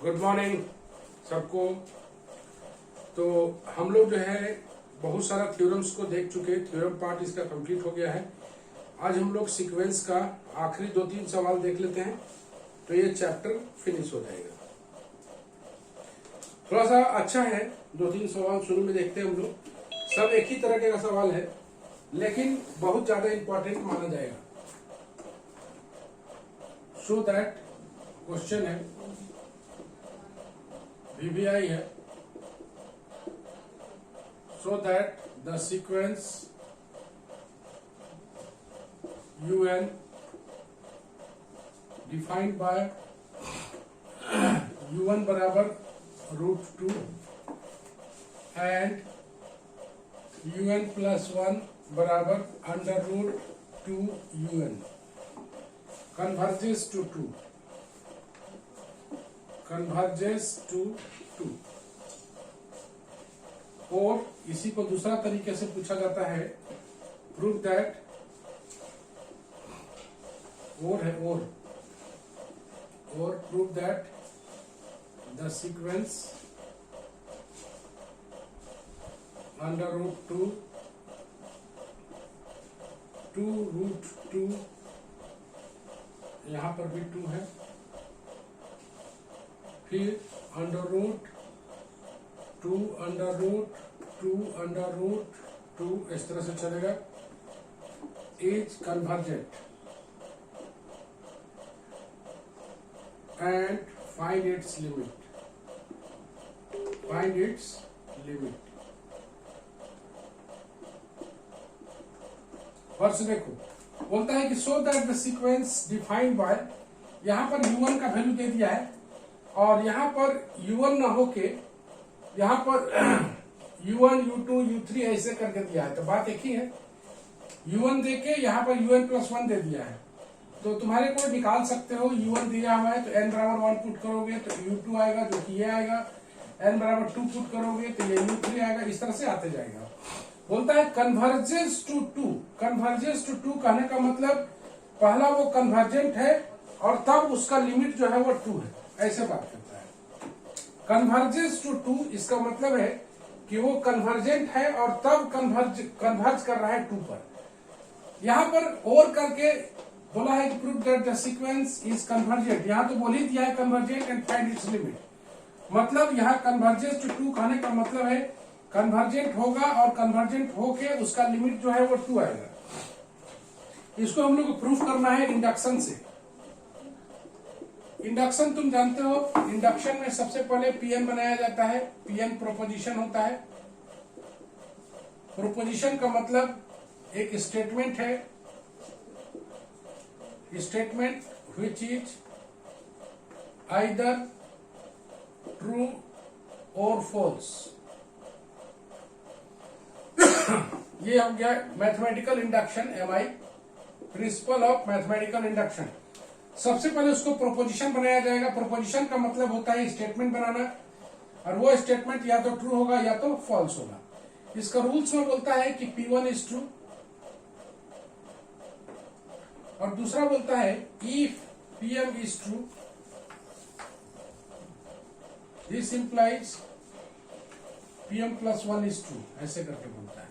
Good morning सबको। तो हम लोग जो है बहुत सारा थ्योरम्स को देख चुके, थ्योरम पार्ट इसका कंप्लीट हो गया है। आज हम लोग सीक्वेंस का आखिरी 2-3 सवाल देख लेते हैं, तो ये चैप्टर फिनिश हो जाएगा। थोड़ा सा अच्छा है, 2-3 सवाल शुरू में देखते हैं हम लोग। सब एक ही तरह का सवाल है, लेकिन बहुत ज्यादा इंपॉर्टेंट माना जाएगा। सो दैट क्वेश्चन है, VBI है, so that the sequence UN defined by UN बराबर √2 and UN plus 1 बराबर √2 UN converges to 2 और इसी को दूसरा तरीके से पूछा जाता है, प्रूव दैट और प्रूव दैट द सीक्वेंस √2 2√2, यहां पर भी 2 है, फिर √2 इस तरह से चलेगा, is convergent and find its limit. वर्ष देखो, बोलता है कि so that the sequence defined by, यहां पर U1 का वैल्यू दे दिया है और यहाँ पर U1 ना होके यहाँ पर U1, U2, U3 ऐसे करके दिया है, तो बात एक ही है। U1 दे के यहाँ पर UN plus 1 दे दिया है, तो तुम्हारे को निकाल सकते हो। U1 दिया हुआ है तो n बराबर 1 पुट करोगे तो U2 आएगा, जो कि ये आएगा। n बराबर 2 पुट करोगे तो ये U3 आएगा। इस तरह से आते जाएगा। बोलता है कन्वर्जेंस टू 2 कहने का मतलब पहला वो कन्वर्जेंट है और तब उसका लिमिट जो है वो 2 है, ऐसे बात करता है। कन्वर्जेंस टू 2 इसका मतलब है कि वो कन्वर्जेंट है और तब कन्वर्ज कर रहा है 2 पर। यहां पर और करके बोला है कि prove that the sequence is convergent. यहां तो बोल ही दिया है convergent and find its limit. मतलब यहाँ कन्वर्जेंस टू 2 कहने का मतलब है कन्वर्जेंट होगा और कन्वर्जेंट होके उसका लिमिट जो है वो 2 आएगा। इसको हम लोग को प्रूफ करना है इंडक्शन से। इंडक्शन तुम जानते हो, इंडक्शन में सबसे पहले Pn बनाया जाता है। Pn प्रोपोजिशन होता है। प्रोपोजिशन का मतलब एक स्टेटमेंट है, statement which is either true और फॉल्स। ये हो गया mathematical induction, MI, principle of mathematical induction. सबसे पहले उसको प्रोपोजिशन बनाया जाएगा। प्रोपोजिशन का मतलब होता है स्टेटमेंट बनाना, और वो स्टेटमेंट या तो ट्रू होगा या तो फॉल्स होगा। इसका रूल्स में बोलता है कि P1 इज ट्रू, और दूसरा बोलता है if Pm is true this implies Pm plus 1 is true, ऐसे करके बोलता है।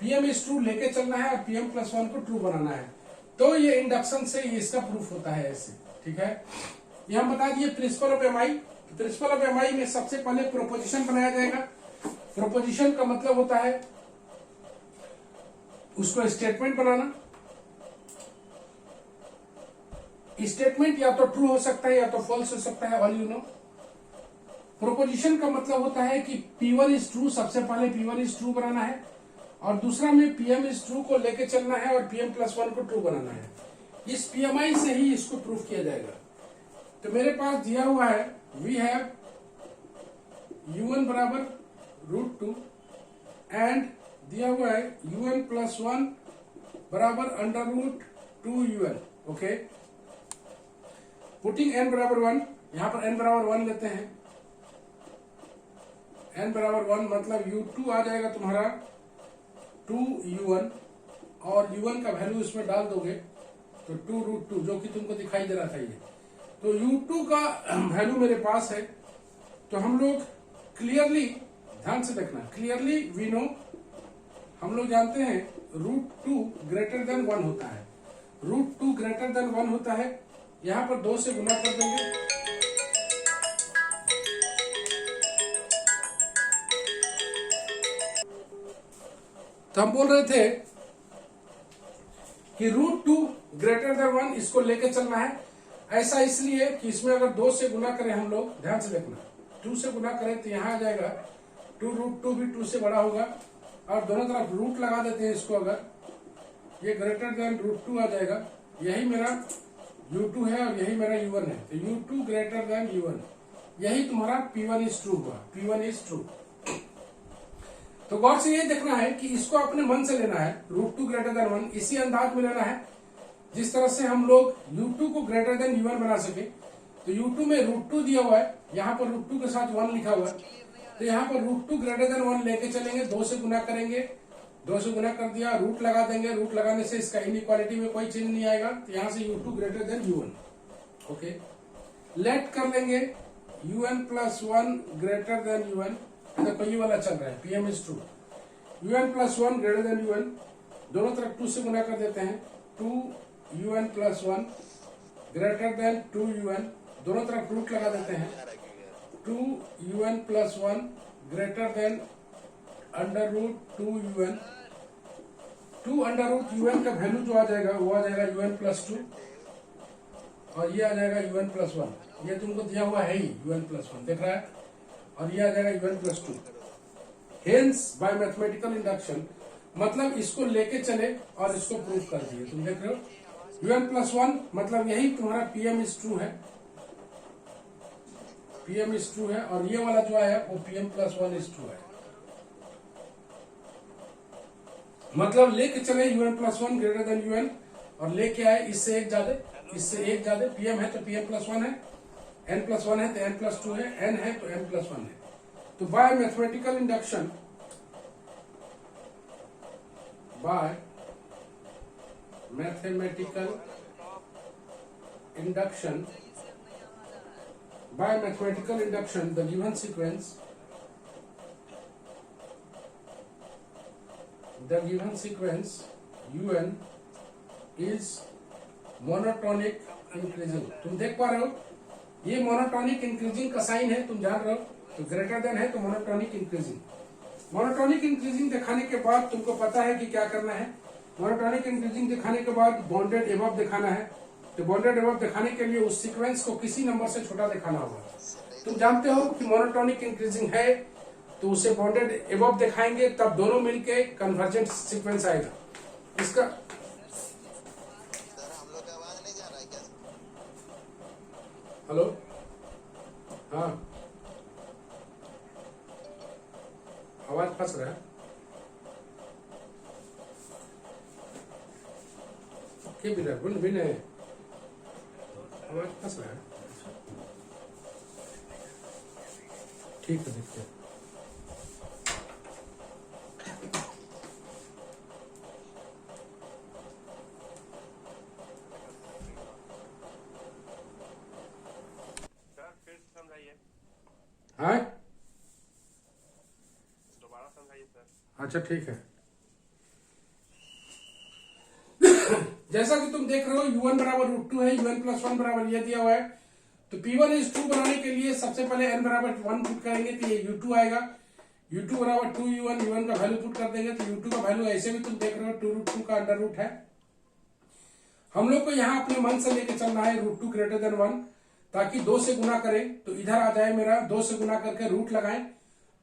Pm इज ट्रू लेके चलना है और Pm plus 1 को ट्रू बनाना है, तो ये इंडक्शन से इसका प्रूफ होता है ऐसे। ठीक है, ये हम बता दिए principal of MI। Principal of MI में सबसे पहले प्रोपोजिशन बनाया जाएगा। प्रोपोजिशन का मतलब होता है उसको स्टेटमेंट बनाना। स्टेटमेंट या तो ट्रू हो सकता है या तो फॉल्स हो सकता है, ऑल यू नो। प्रोपोजिशन का मतलब होता है कि P1 इज ट्रू, सबसे पहले P1 इज ट्रू बनाना है, और दूसरा में Pm इज ट्रू को लेके चलना है और Pm plus 1 को ट्रू बनाना है। इस PMI से ही इसको प्रूफ किया जाएगा। तो मेरे पास दिया हुआ है वी हैव U1 बराबर √2 एंड दिया हुआ है UN plus 1 बराबर √2 UN। ओके, पुटिंग n बराबर 1, यहां पर n बराबर 1 लेते हैं। n बराबर 1 मतलब U2 आ जाएगा तुम्हारा 2U1, और U1 का वैल्यू इसमें डाल दोगे तो 2√2, जो कि तुमको दिखाई दे रहा था ये। तो U2 का वैल्यू मेरे पास है, तो हम लोग क्लियरली, ध्यान से देखना, क्लियरली वी नो, हम लोग जानते हैं √2 ग्रेटर देन 1 होता है, √2 ग्रेटर देन 1 होता है। यहां पर 2 से गुना कर देंगे, तो हम बोल रहे थे कि √2 ग्रेटर देन 1 इसको लेके चलना है। ऐसा इसलिए कि इसमें अगर 2 से गुना करें हम लोग, ध्यान से देखना, 2 से गुना करें तो यहां आ जाएगा 2 √2 भी 2 से बड़ा होगा, और दोनों तरफ रूट लगा देते हैं इसको, अगर ये ग्रेटर देन √2 आ जाएगा। यही मेरा U2 है और यही मेरा U1 है, तो U2 ग्रेटर देन U1, यही तुम्हारा P1 इज ट्रू हुआ, P1 इज ट्रू। तो गौर से ये देखना है कि इसको अपने मन से लेना है, √2 ग्रेटर देन 1 इसी अंदाज में लेना है जिस तरह से हम लोग U2 को ग्रेटर देन U1 बना सके। तो U2 में √2 दिया हुआ है, यहाँ पर √2 के साथ 1 लिखा हुआ है, तो यहाँ पर √2 ग्रेटर देन 1 लेके चलेंगे, 2 से गुना करेंगे, 2 से गुना कर दिया, रूट लगा देंगे, रूट लगाने से इसका इनइक्वालिटी में कोई चेंज नहीं आएगा, तो यहाँ से U2 greater than U1। Okay, late कर लेंगे UN plus 1 greater then UN, देखो ये वाला चल रहा है, PM is true, UN plus 1 greater then UN, दोनों तरफ 2 से गुना कर देते हैं, 2UN plus 1 greater then 2UN, दोनों तरफ रूट लगा देते हैं, 2UN plus 1 greater then √2UN, 2 √UN का वैल्यू जो आ जाएगा वो आ जाएगा UN प्लस 2, और ये आ जाएगा UN प्लस 1, ये तुमको दिया हुआ है ही UN प्लस 1 देख रहा है, और ये आ जाएगा UN plus 2। Hence by mathematical induction, मतलब इसको लेके चले और इसको प्रूव कर दिए, तुम देख रहे हो UN प्लस 1, मतलब यही तुम्हारा PM इज ट्रू है, PM इज ट्रू है, और ये वाला जो आया वो PM प्लस 1 इज ट्रू है। मतलब लेके चले UN plus 1 greater then UN, और लेके आए इससे एक ज्यादा, इससे एक ज्यादा, PM है तो PM प्लस 1 है, N प्लस 1 है तो N प्लस 2 है, N है तो N प्लस 1 है। तो bye mathematical induction, bye mathematical induction, by mathematical induction the given sequence UN is monotonic increasing। तुम देख पा रहे हो ये मोनोटोनिक इंक्रीजिंग का साइन है, तुम जान रहे हो, तो ग्रेटर देन है तो मोनोटोनिक इंक्रीजिंग। मोनोटोनिक इंक्रीजिंग दिखाने के बाद तुमको पता है कि क्या करना है, मोनोटोनिक इंक्रीजिंग दिखाने के बाद बॉन्डेड एबव दिखाना है, तो बॉन्डेड एबव दिखाने के लिए उस सीक्वेंस को किसी नंबर से छोटा दिखाना होगा। तुम जानते हो कि मोनोटोनिक इंक्रीजिंग है तो उसे बॉन्डेड एबव दिखाएंगे, तब दोनों मिलके कन्वर्जेंट सीक्वेंस आएगा। इसका हेलो, हाँ आवाज फंस रहा है, क्या भी रहा है, आवाज फंस रहा है, ठीक है देखते हैं। हाँ दोबारा समझाइए सर। अच्छा ठीक है। जैसा कि तुम देख रहे हो U1 बराबर √2 है, UN प्लस 1 बराबर ये दिया हुआ है, तो P1 इज 2 बनाने के लिए सबसे पहले n बराबर 1 पुट करेंगे तो ये U2 आएगा, U2 बराबर 2UN, UN का वैल्यू पुट कर देंगे तो U2 का वैल्यू ऐसे भी तुम देख रहे हो 2√2 का अंडर रूट है। हम लोग को यहाँ अपने मन से लेके चलना है √2 ग्रेटर देन 1, ताकि 2 से गुना करें तो इधर आ जाए मेरा, 2 से गुना करके रूट लगाएं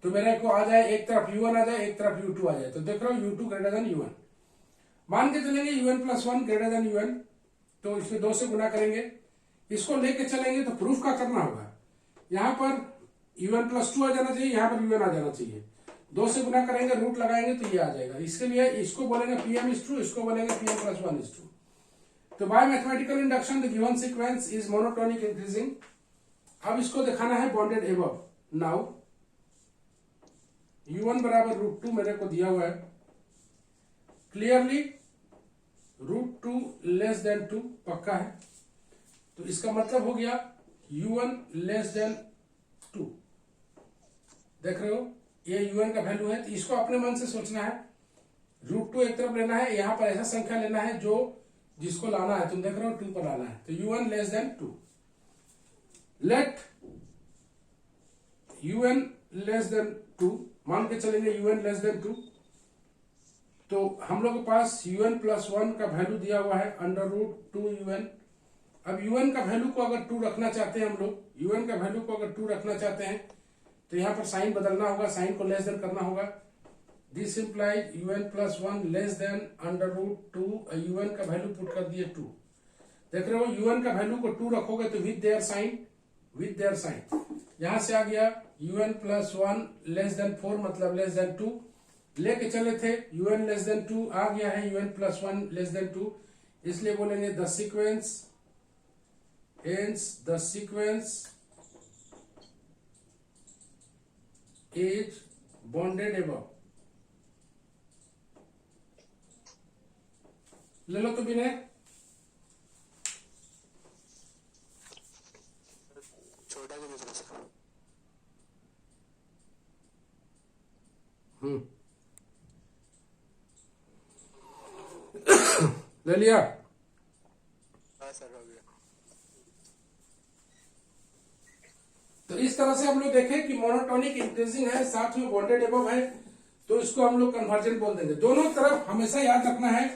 तो मेरे को आ जाए, एक तरफ U1 आ जाए एक तरफ U2 आ जाए, तो देख रहे हो U2 ग्रेटर देन U1। मान के चलेंगे UN plus 1 greater then UN, तो इसमें 2 से गुना करेंगे, इसको लेके चलेंगे तो प्रूफ का करना होगा, यहाँ पर UN प्लस 2 आ जाना चाहिए, यहाँ पर UN आ जाना चाहिए, 2 से गुना करेंगे रूट लगाएंगे तो ये आ जाएगा। इसके लिए इसको बोलेंगे PM इज ट्रू, इसको बोलेंगे PM प्लस 1 इज ट्रू। तो bye mathematical induction the given sequence is monotonic increasing. अब इसको दिखाना है बॉन्डेड एबव। नाउ U1 बराबर √2 मेरे को दिया हुआ है, क्लियरली √2 लेस देन 2 पक्का है, तो इसका मतलब हो गया u1 लेस देन 2। देख रहे हो, ये u1 का वैल्यू है। तो इसको अपने मन से सोचना है, √2 एक तरफ लेना है, यहां पर ऐसा संख्या लेना है जो जिसको लाना है, तुम देख रहे हो 2 पर लाना है। तो u1 less than 2, let un less than 2, मान के चलेंगे un लेस देन 2। तो हम लोग के पास un प्लस 1 का वैल्यू दिया हुआ है √2un। अब un का वैल्यू को अगर 2 रखना चाहते हैं हम लोग, un का वैल्यू को अगर 2 रखना चाहते हैं तो यहां पर साइन बदलना होगा, साइन को लेस देन करना होगा। This implies un plus 1 less than √2, un का वैल्यू पुट कर दिए 2। देख रहे हो, un का वैल्यू को 2 रखोगे तो विद देयर साइन, यहां से आ गया un प्लस 1 लेस देन 4 मतलब लेस देन 2। लेके चले थे un लेस देन 2, आ गया है un प्लस 1 लेस देन 2, इसलिए बोलेंगे the sequence, hence the sequence is bounded above। ले लो तो विनय, छोटा के दूसरा सर। ले लिया। हाँ सर, हो गया। तो इस तरह से हम लोग देखें कि मोनोटोनिक इंक्रीजिंग है, साथ में बॉन्डेड एबव है, तो इसको हम लोग कन्वर्जन बोल देंगे। दोनों तरफ हमेशा याद रखना है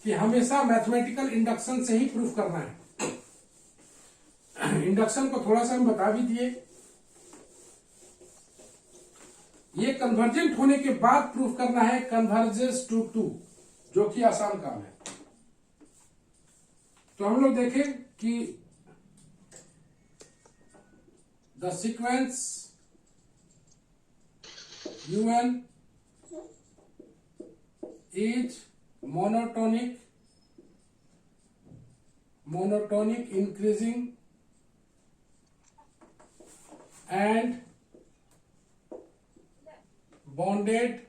कि हमेशा मैथमेटिकल इंडक्शन से ही प्रूफ करना है। इंडक्शन को थोड़ा सा हम बता भी दिए, ये कन्वर्जेंट होने के बाद प्रूफ करना है कन्वर्जेंस टू 2, जो कि आसान काम है। तो हम लोग देखें कि the sequence un is monotonic increasing and bounded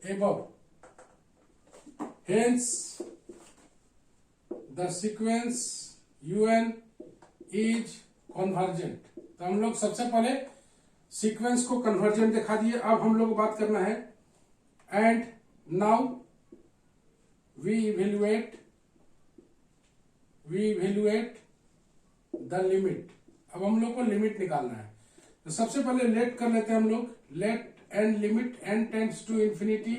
above, hence the sequence un is convergent। तो हम लोग सबसे पहले सीक्वेंस को कन्वर्जेंट दिखा दिए। अब हम लोग बात करना है and now we evaluate the limit. अब हम लोग को लिमिट निकालना है, तो सबसे पहले लेट कर लेते हैं हम लोग, let and limit n tends to infinity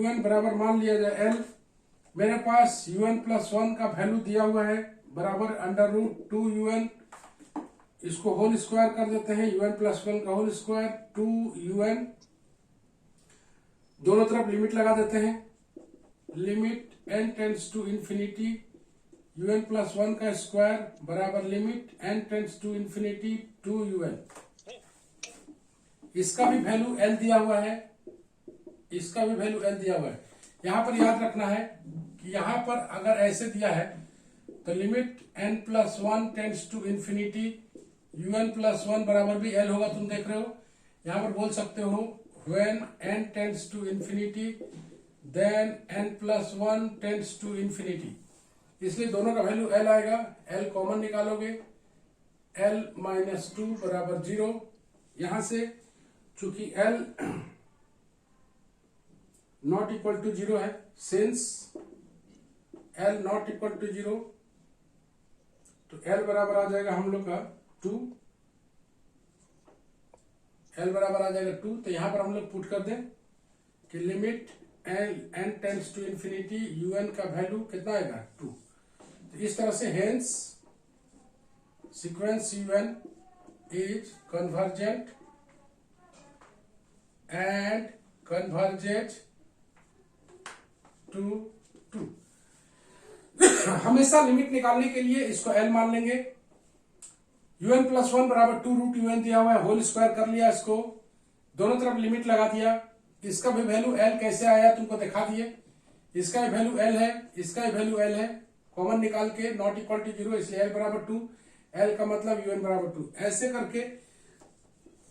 un बराबर मान लिया जाए l। मेरे पास un प्लस 1 का वैल्यू दिया हुआ है बराबर √2un, इसको होल स्क्वायर कर देते हैं, un प्लस 1 का होल स्क्वायर 2un, दोनों तरफ लिमिट लगा देते हैं, limit n tends to infinity un plus 1 का स्क्वायर बराबर limit n tends to infinity 2un। इसका भी वैल्यू l दिया हुआ है, इसका भी वैल्यू l दिया हुआ है। यहां पर याद रखना है कि यहां पर अगर ऐसे दिया है तो limit n plus 1 tends to infinity un plus 1 बराबर भी l होगा, तुम देख रहे हो। यहां पर बोल सकते हो when n tends to infinity then n plus 1 tends to infinity, इसलिए दोनों का वैल्यू l आएगा। l कॉमन निकालोगे, l माइनस 2 बराबर 0। यहां से चूंकि l नॉट इक्वल टू 0 है, since l not equal to 0, तो l बराबर आ जाएगा हम लोग का 2, l बराबर आ जाएगा 2। तो यहां पर हम लोग पुट कर दें कि limit n tends to infinity un का वैल्यू कितना आएगा 2। तो इस तरह से hence sequence un is convergent and convergent to 2। हमेशा लिमिट निकालने के लिए इसको l मान लेंगे। un प्लस 1 बराबर 2√un दिया हुआ है, होल स्क्वायर कर लिया, इसको दोनों तरफ लिमिट लगा दिया। इसका भी वैल्यू l कैसे आया तुमको दिखा दिए, इसका भी वैल्यू l है, इसका भी वैल्यू l है, कॉमन निकाल के नॉट इक्वल टू 0, इसलिए l बराबर 2, l का मतलब un बराबर 2। ऐसे करके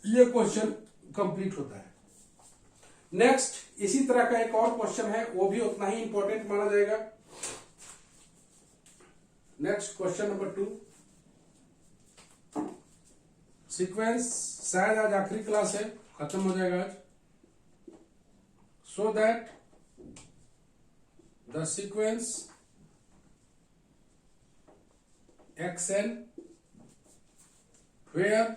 ये क्वेश्चन कंप्लीट होता है। नेक्स्ट इसी तरह का एक और क्वेश्चन है, वो भी उतना ही इंपॉर्टेंट माना जाएगा। Next question number 2। सीक्वेंस शायद आज आखिरी क्लास है, खत्म हो जाएगा आज। So that the sequence xn where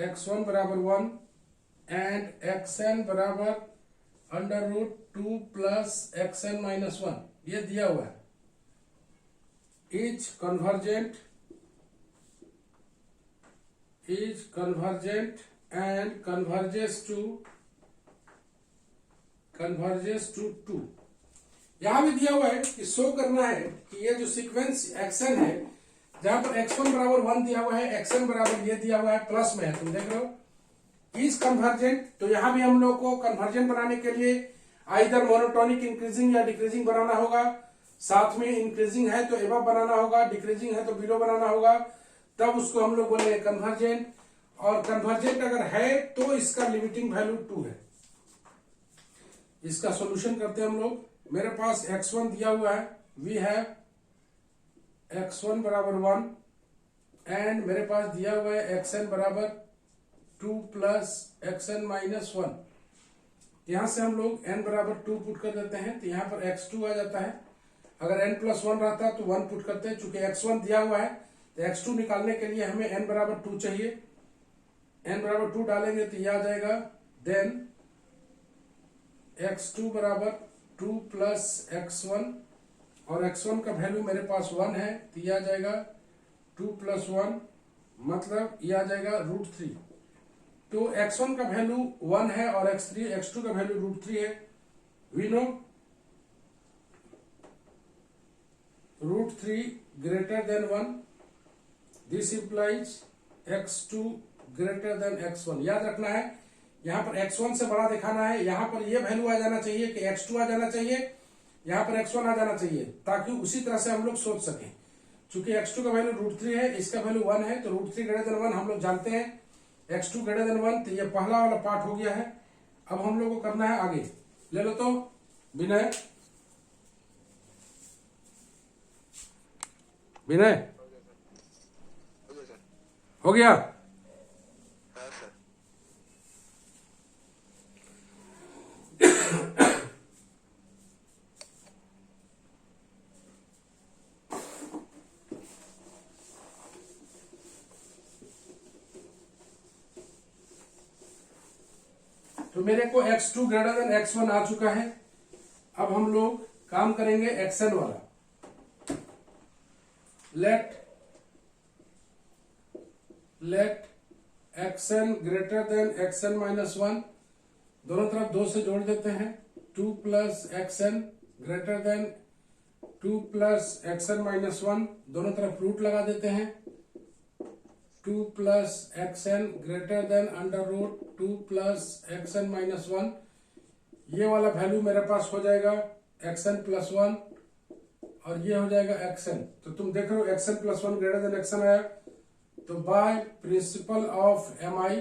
x1 बराबर 1 एंड xn बराबर √2 प्लस xn माइनस 1, ये दिया हुआ है, is convergent and converges to 2। यहां भी दिया हुआ है कि शो करना है कि ये जो सीक्वेंस xn है, जहां पर x1 बराबर 1 दिया हुआ है, xn बराबर ये दिया हुआ है, प्लस में है, तुम देख रहे हो, इज कन्वर्जेंट। तो यहां भी हम लोग को कन्वर्जेंट बनाने के लिए आइदर मोनोटोनिक इंक्रीजिंग या डिक्रीजिंग बनाना होगा, साथ में इंक्रीजिंग है तो एबव बनाना होगा, डिक्रीजिंग है तो बिलो बनाना होगा, तब उसको हम लोग बोलेंगे कन्वर्जेंट। और कन्वर्जेंट अगर है तो इसका लिमिटिंग वैल्यू 2 है। इसका सॉल्यूशन करते हैं हम लोग। मेरे पास x1 दिया हुआ है, वी हैव x1 बराबर 1 एंड मेरे पास दिया हुआ है xn बराबर 2 प्लस xn माइनस 1। यहां से हम लोग n बराबर 2 पुट कर देते हैं, तो यहां पर x2 आ जाता है। अगर n प्लस 1 रहता तो 1 पुट करते हैं, चूंकि x1 दिया हुआ है तो x2 निकालने के लिए हमें n बराबर 2 चाहिए। n बराबर 2 डालेंगे तो यह आ जाएगा, देन x2 बराबर 2 प्लस x1, और x1 का वैल्यू मेरे पास 1 है, तो यह आ जाएगा 2 प्लस 1, मतलब यह आ जाएगा √3। तो x1 का वैल्यू 1 है और x2 का वैल्यू √3 है। We know √3 greater than 1, this implies x2 greater than x1। याद रखना है, यहां पर x1 से बड़ा दिखाना है, यहां पर यह वैल्यू आ जाना चाहिए कि x2 आ जाना चाहिए, यहां पर x1 आ जाना चाहिए, ताकि उसी तरह से हम लोग सोच सकें। चूंकि x2 का वैल्यू √3 है, इसका वैल्यू 1 है, तो √3 ग्रेटर देन 1 हम लोग जानते हैं, x2 ग्रेटर देन 1, तो ये पहला वाला पार्ट हो गया है। अब हम लोग को करना है आगे, ले लो तो विनय हो गया। हाँ सर। तो मेरे को x2 ग्रेटर देन x1 आ चुका है। अब हम लोग काम करेंगे xn वाला। Let xn greater than xn minus 1, दोनों तरफ 2 से जोड़ देते हैं, 2 plus xn greater than 2 plus xn minus 1, दोनों तरफ रूट लगा देते हैं, 2 plus xn greater than √2 plus xn minus 1। ये वाला वैल्यू मेरे पास हो जाएगा xn प्लस 1 और ये हो जाएगा xn। तो तुम देख रहे हो xn plus 1 greater than xn आया। तो by principle of mi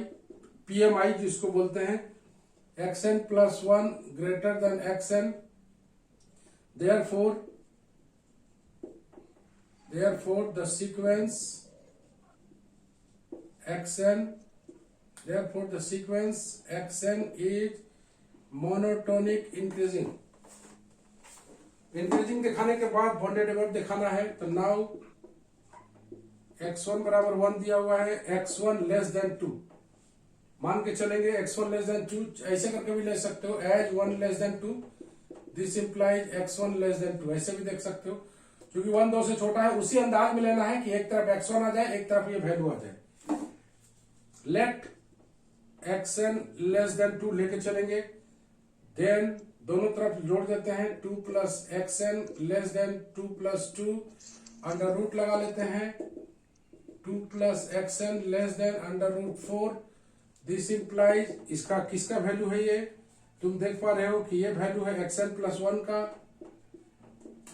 pmi जिसको बोलते हैं, xn plus 1 greater than xn, therefore the sequence xn is monotonic increasing। Increasing दिखाने के बाद बॉन्डेड एबव दिखाना है। तो नाउ x1 बराबर 1 दिया हुआ है, x1 लेस देन 2 मान के चलेंगे, x1 लेस देन 2 ऐसे करके भी ले सकते हो, as 1 less than 2, this implies x1 less than 2, ऐसे भी देख सकते हो। क्योंकि 1 2 से छोटा है, उसी अंदाज में लेना है कि एक तरफ x1 आ जाए, एक तरफ ये वैल्यू आ जाए। लेट xn लेस देन 2 लेके चलेंगे, देन दोनों तरफ जोड़ देते हैं, 2 plus xn less than 2 plus 2, under root लगा लेते हैं, 2 plus xn less than √4, this implies इसका किसका वैल्यू है, ये तुम देख पा रहे हो कि ये वैल्यू है xn प्लस 1 का,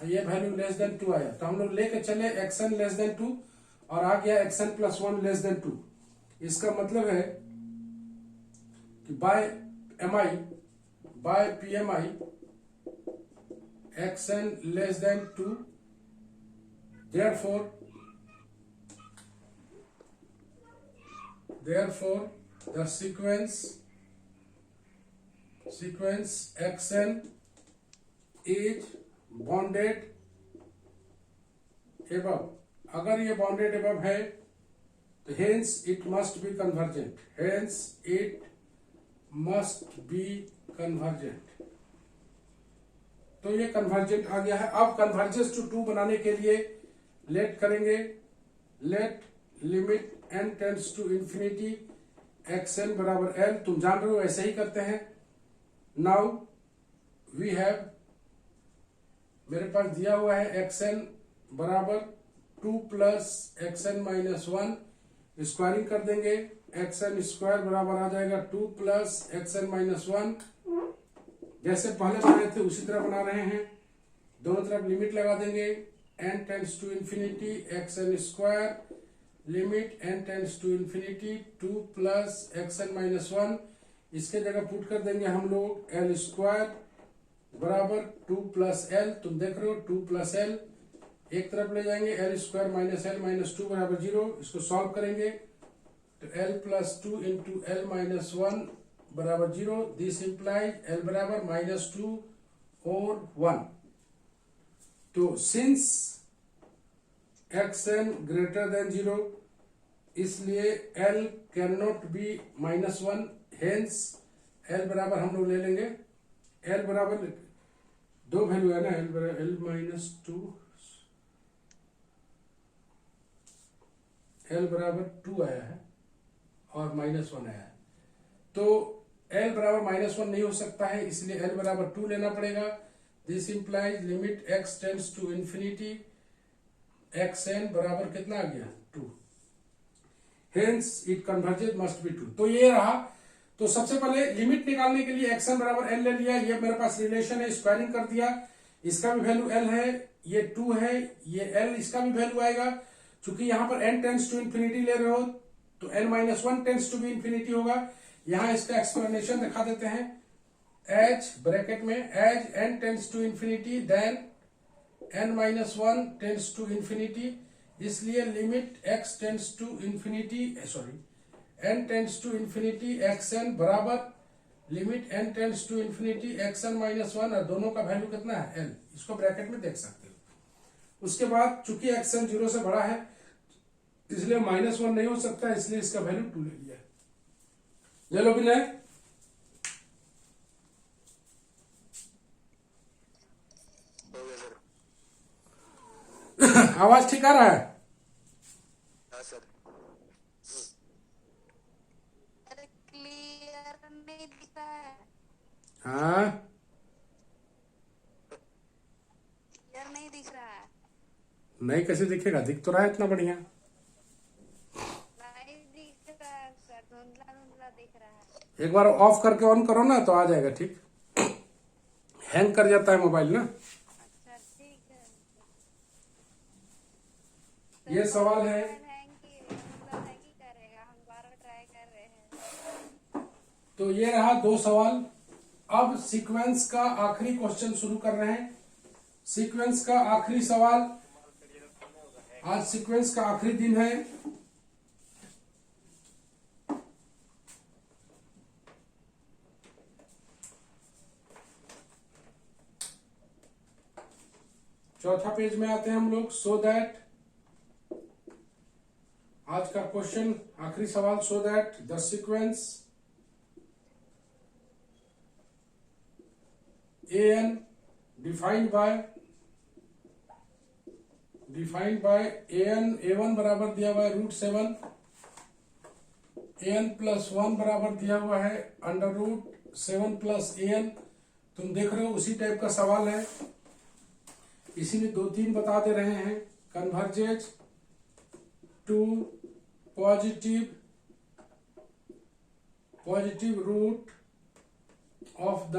ये वैल्यू लेस देन 2 आया। तो हम लोग लेके चले xn लेस देन 2 और आ गया xn प्लस 1 लेस देन 2। इसका मतलब है कि by pmi xn less than 2, therefore therefore the sequence xn is bounded above. अगर ये बाउंडेड above है तो hence it must be convergent. Hence it must be convergent. तो ये कन्वर्जेंट आ गया है. अब कन्वर्जेंस टू 2 बनाने के लिए लेट करेंगे. Let limit n tends to infinity xn बराबर l. तुम जान रहे हो ऐसे ही करते हैं. नाउ वी हैव, मेरे पास दिया हुआ है xn बराबर 2 प्लस xn माइनस 1. स्क्वायरिंग कर देंगे. xn स्क्वायर बराबर आ जाएगा 2 प्लस xn माइनस 1. जैसे पहले बनाए थे उसी तरह बना रहे हैं. दोनों तरफ लिमिट लगा देंगे. n tends to infinity xn square limit n tends to infinity 2 plus xn minus 1. इसके जगह पुट कर देंगे हम लोग l स्क्वायर बराबर 2 प्लस l. तुम देख रहे हो 2 प्लस l एक तरफ ले जाएंगे. l square minus l minus 2 बराबर 0. इसको सॉल्व करेंगे तो l plus 2 into l minus 1 बराबर 0. दिस इंप्लाइज l बराबर माइनस 2 और 1. तो सिंस xn ग्रेटर देन 0 इसलिए l can not be minus 1. Hence l बराबर हम लोग ले लेंगे. l बराबर दो वैल्यू है ना. l बराबर l माइनस 2, l बराबर 2 आया है और माइनस 1 आया है. तो l बराबर माइनस 1 नहीं हो सकता है इसलिए l बराबर 2 लेना पड़ेगा. This implies limit x tends to infinity xn बराबर कितना आ गया 2. Hence it convergent must be 2. तो ये रहा. तो सबसे पहले लिमिट निकालने के लिए xn बराबर l ले लिया. ये मेरे पास रिलेशन है. स्क्वायरिंग कर दिया. इसका भी वैल्यू l है, ये 2 है, ये l, इसका भी वैल्यू आएगा. चूंकि यहां पर n टेंड्स टू इंफिनिटी ले रहे हो तो n माइनस 1 टेंड्स टू भी इंफिनिटी होगा. यहां इसका एक्सप्लेनेशन दिखा देते हैं. एज ब्रैकेट में as n tends to infinity then n minus 1 tends to infinity. इसलिए limit x tends to infinity n tends to infinity xn बराबर limit n tends to infinity xn minus 1. और दोनों का value कितना है l. इसको bracket में देख सकते हो. उसके बाद चूंकि xn 0 से बड़ा है इसलिए माइनस 1 नहीं हो सकता, इसलिए इसका वैल्यू 2 ले लिया. ये लो विनय. हो गया सर. आवाज ठीक आ रहा है. हाँ सर. क्लियर नहीं दिख रहा है. हाँ क्लियर नहीं दिख रहा है. नहीं कैसे दिखेगा. दिख तो रहा है इतना बढ़िया. नहीं दिख रहा है सर. धुंधला धुंधला दिख रहा है. एक बार ऑफ करके ऑन करो ना तो आ जाएगा ठीक. हैंग कर जाता है मोबाइल ना. अच्छा ठीक है. ये सवाल है. हैंग ही करेगा. हम 12 ट्राई कर रहे हैं. तो ये रहा 2 सवाल. अब सीक्वेंस का आखिरी क्वेश्चन शुरू कर रहे हैं. सीक्वेंस का आखिरी सवाल. आज सीक्वेंस का आखिरी दिन है. चौथा पेज में आते हैं हम लोग. सो दैट आज का क्वेश्चन आखिरी सवाल. So that the sequence an defined by an a1 बराबर दिया हुआ है √7. an प्लस 1 बराबर दिया हुआ है √7 प्लस an. तुम देख रहे हो उसी टाइप का सवाल है. इसी में 2-3 बता दे रहे हैं. Converges to positive root of the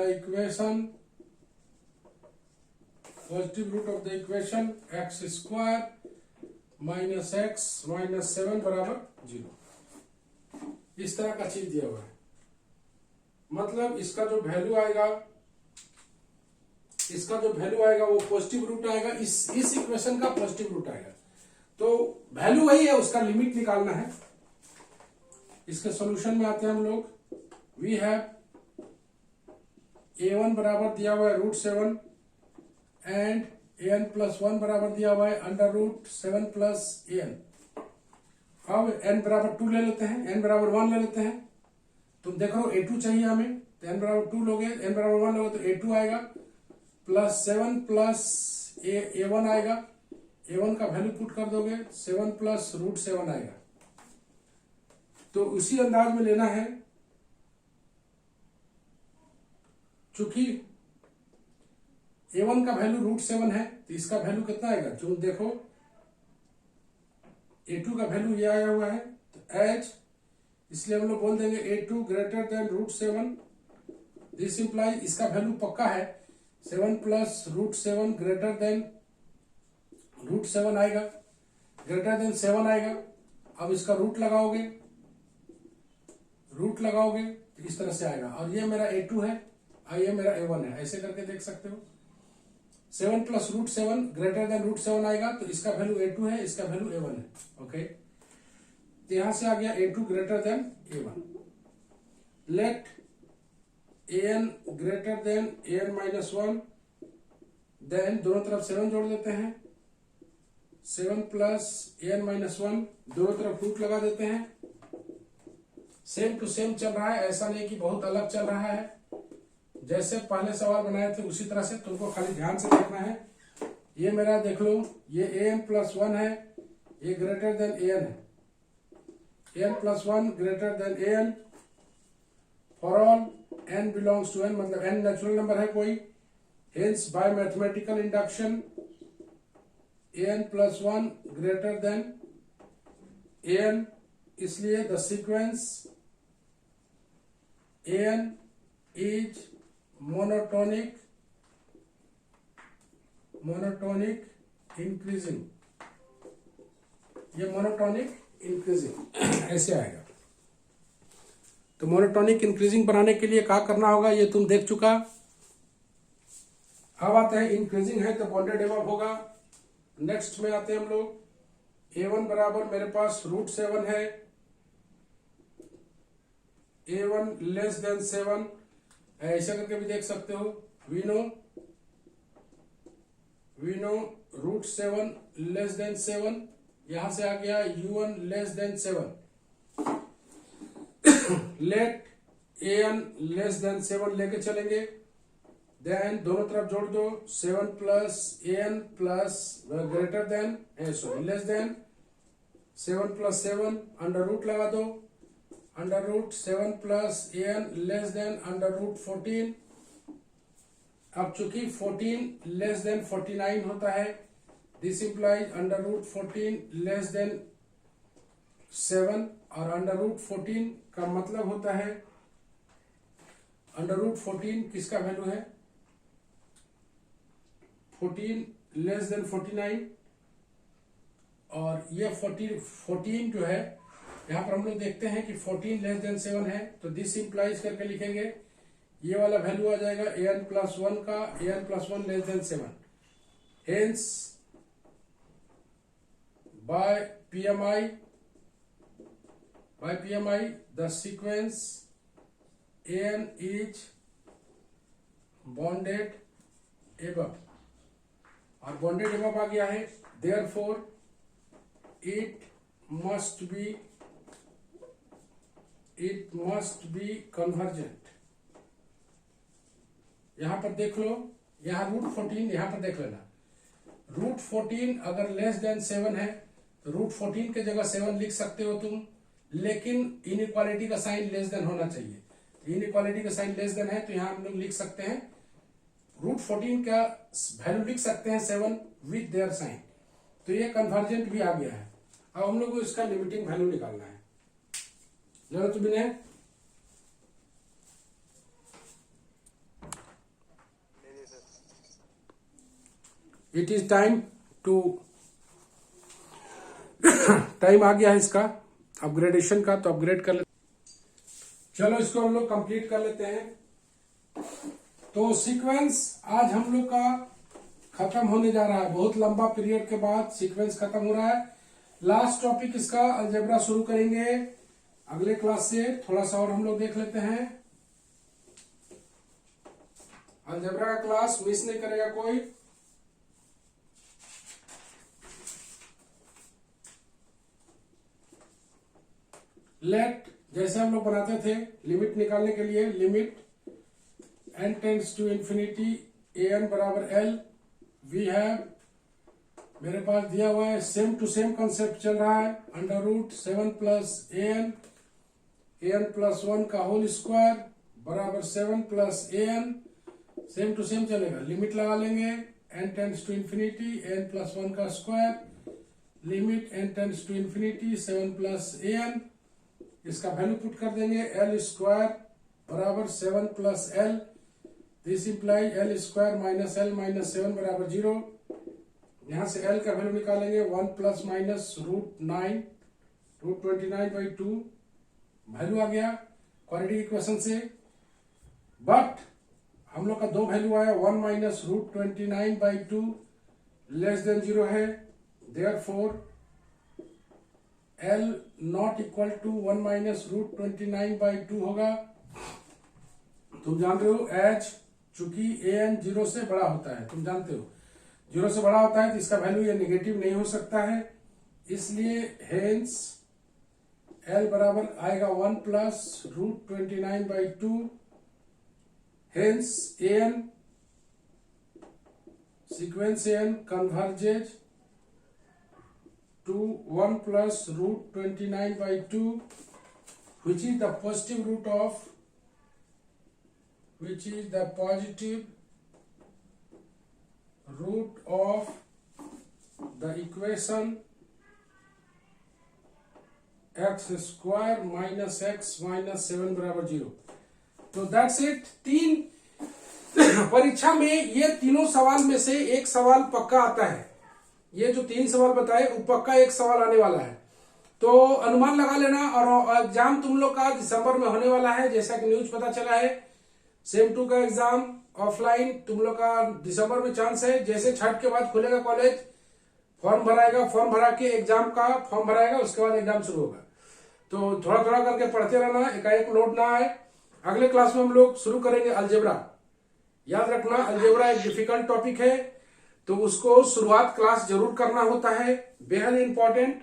equation x square minus x minus 7 बराबर 0. इस तरह का चीज दिया हुआ है. मतलब इसका जो वैल्यू आएगा वो पॉजिटिव रूट आएगा. इस इक्वेशन का पॉजिटिव रूट आएगा. तो वैल्यू वही है, उसका लिमिट निकालना है. इसके सॉल्यूशन में आते हैं हम लोग। वी हैव a1 बराबर दिया हुआ है √7 एंड an + 1 बराबर दिया हुआ है √7 + an। अब n बराबर 2 ले लेते हैं, n बराबर 1 ले लेते हैं। तुम देख रहे हो a2 चाहिए हमें, तो n बराबर 2 लोगे, n बराबर 1 लोगे तो a2 आएगा प्लस 7 प्लस a1 आएगा। a1 का वैल्यू पुट कर दोगे 7 प्लस √7 आएगा। तो उसी अंदाज में लेना है, चूंकि a1 का वैल्यू √7 है तो इसका वैल्यू कितना आएगा, जो देखो a2 का वैल्यू ये आया हुआ है, तो एज, इसलिए हम लोग बोल देंगे a2 greater then √7। This imply इसका वैल्यू पक्का है 7 प्लस √7 ग्रेटर देन √7 आएगा, ग्रेटर देन 7 आएगा। अब इसका रूट लगाओगे तो इस तरह से आएगा, और ये मेरा a2 है और ये मेरा a1 है, ऐसे करके देख सकते हो। 7 प्लस √7 ग्रेटर देन √7 आएगा, तो इसका वैल्यू a2 है, इसका वैल्यू a1 है। ओके, तो यहां से आ गया a2 greater than a1। Let an greater than an - 1, then दोनों तरफ 7 जोड़ देते हैं, 7 प्लस an - 1, दोनों तरफ रूट लगा देते हैं। सेम टू सेम चल रहा है, ऐसा नहीं कि बहुत अलग चल रहा है। जैसे पहले सवाल बनाए थे उसी तरह से तुमको खाली ध्यान से देखना है। ये मेरा देख लो, ये an + 1 है, ये ग्रेटर देन an है, an + 1 greater than an for all n belongs to n, मतलब n नेचुरल नंबर है कोई। Hence by mathematical induction an + 1 greater than an, इसलिए the sequence an is monotonic increasing, ये monotonic increasing ऐसे आएगा। तो monotonic increasing बनाने के लिए क्या करना होगा, ये तुम देख चुका। अब आते हैं इंक्रीजिंग है तो बॉन्डेड एबव होगा। नेक्स्ट में आते हैं हम लोग, a1 बराबर मेरे पास √7 है, a1 लेस देन 7, ऐसा करके भी देख सकते हो। वी नो √7 लेस देन 7, यहां से आ गया u1 less than 7। Let an less than 7 लेके चलेंगे, देन दोनों तरफ जोड़ दो, 7 plus an plus greater than less than 7 plus 7, under root लगा दो, √7 प्लस an लेस देन √14। अब चूंकि 14 लेस देन 49 होता है, दिस इंप्लाइज √14 लेस देन 7, और √14 का मतलब होता है, √14 किसका वैल्यू है, 14 लेस देन 49, और ये 14 जो है यहां पर हम लोग देखते हैं कि 14 लेस देन 7 है, तो दिस इंप्लाइज करके लिखेंगे, ये वाला वैल्यू आ जाएगा an + 1 का, an + 1 less than 7। Hence by PMI the sequence an is bounded above, और बॉन्डेड एबव आ गया है, therefore it must be convergent. यहां पर देख लो, यहां √14, यहां पर देख लेना, √14 अगर लेस देन 7 है तो √14 के जगह 7 लिख सकते हो तुम, लेकिन इनइक्वालिटी का साइन लेस देन होना चाहिए। इनइक्वालिटी का साइन लेस देन है तो यहां हम लोग लिख सकते हैं √14 का वैल्यू लिख सकते हैं 7 विथ देयर साइन, तो ये कन्वर्जेंट भी आ गया है। अब हम लोग को इसका लिमिटिंग वैल्यू निकालना है। लो तुमने इट इज टाइम आ गया है इसका अपग्रेडेशन का, तो अपग्रेड कर लेते। चलो इसको हम लोग कंप्लीट कर लेते हैं। तो सीक्वेंस आज हम लोग का खत्म होने जा रहा है, बहुत लंबा पीरियड के बाद सीक्वेंस खत्म हो रहा है। लास्ट टॉपिक इसका अलजेब्रा शुरू करेंगे अगले क्लास से थोड़ा सा और हम लोग देख लेते हैं। अलजेब्रा का क्लास मिस नहीं करेगा कोई। लेट जैसे हम लोग बनाते थे लिमिट निकालने के लिए, limit n tends to infinity an बराबर l, वी हैव, मेरे पास दिया हुआ है सेम टू सेम कंसेप्ट चल रहा है, under root 7 plus an plus 1 का होल स्क्वायर बराबर 7 plus an, same to same चलेगा। लिमिट लगा लेंगे n tends to infinity n plus 1 का square, limit n tends to infinity 7 plus an, इसका वैल्यू पुट कर देंगे एल स्क्वायर बराबर 7 plus L, this imply L square minus L minus 7 बराबर 0। यहां से एल का वैल्यू निकालेंगे 1 प्लस माइनस रूट 29/2, वैल्यू आ गया क्वाड्रेटिक इक्वेशन से। बट हम लोग का दो वैल्यू आया, 1 माइनस रूट 29/2 लेस देन 0 है, therefore L not equal to 1 minus root 29/2 होगा। तुम जान रहे हो एज चूंकि an 0 से बड़ा होता है, तुम जानते हो 0 से बड़ा होता है तो इसका वैल्यू ये नेगेटिव नहीं हो सकता है, इसलिए हेंस L बराबर आएगा 1 plus root 29/2, hence an sequence an converges to 1 plus root 29/2, which is the positive root of, which is the positive root of the equation x square minus x minus 7 बराबर 0। तो that's it. तीन परीक्षा में ये तीनों सवाल में से एक सवाल पक्का आता है। ये जो तीन सवाल बताए वो पक्का एक सवाल आने वाला है, तो अनुमान लगा लेना। और एग्जाम तुम लोग का दिसंबर में होने वाला है, जैसा कि न्यूज पता चला है। सेम 2 का एग्जाम ऑफलाइन तुम लोग का दिसंबर में चांस है। जैसे छठ के बाद खुलेगा कॉलेज, फॉर्म भराएगा, फॉर्म भरा के एग्जाम का फॉर्म भराएगा, उसके बाद एग्जाम शुरू होगा। तो थोड़ा थोड़ा करके पढ़ते रहना, एकाएक लोड ना आए। अगले क्लास में हम लोग शुरू करेंगे अलजेब्रा। याद रखना अलजेब्रा एक डिफिकल्ट टॉपिक है, तो उसको शुरुआत क्लास जरूर करना होता है, बेहद इंपॉर्टेंट।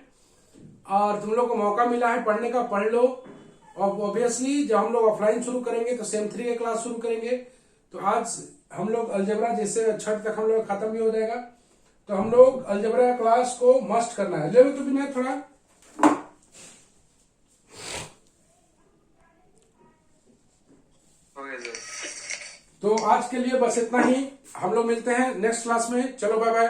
और तुम लोग को मौका मिला है पढ़ने का, पढ़ लो। और ऑब्वियसली जब हम लोग ऑफलाइन शुरू करेंगे तो सेम 3 के क्लास शुरू करेंगे। तो आज हम लोग अलजेब्रा, जैसे छठ तक हम लोग खत्म भी हो जाएगा, तो हम लोग अलजेब्रा क्लास को मस्ट करना है। ले लो तो भी नहीं थोड़ा। तो आज के लिए बस इतना ही, हम लोग मिलते हैं नेक्स्ट क्लास में। चलो बाय बाय।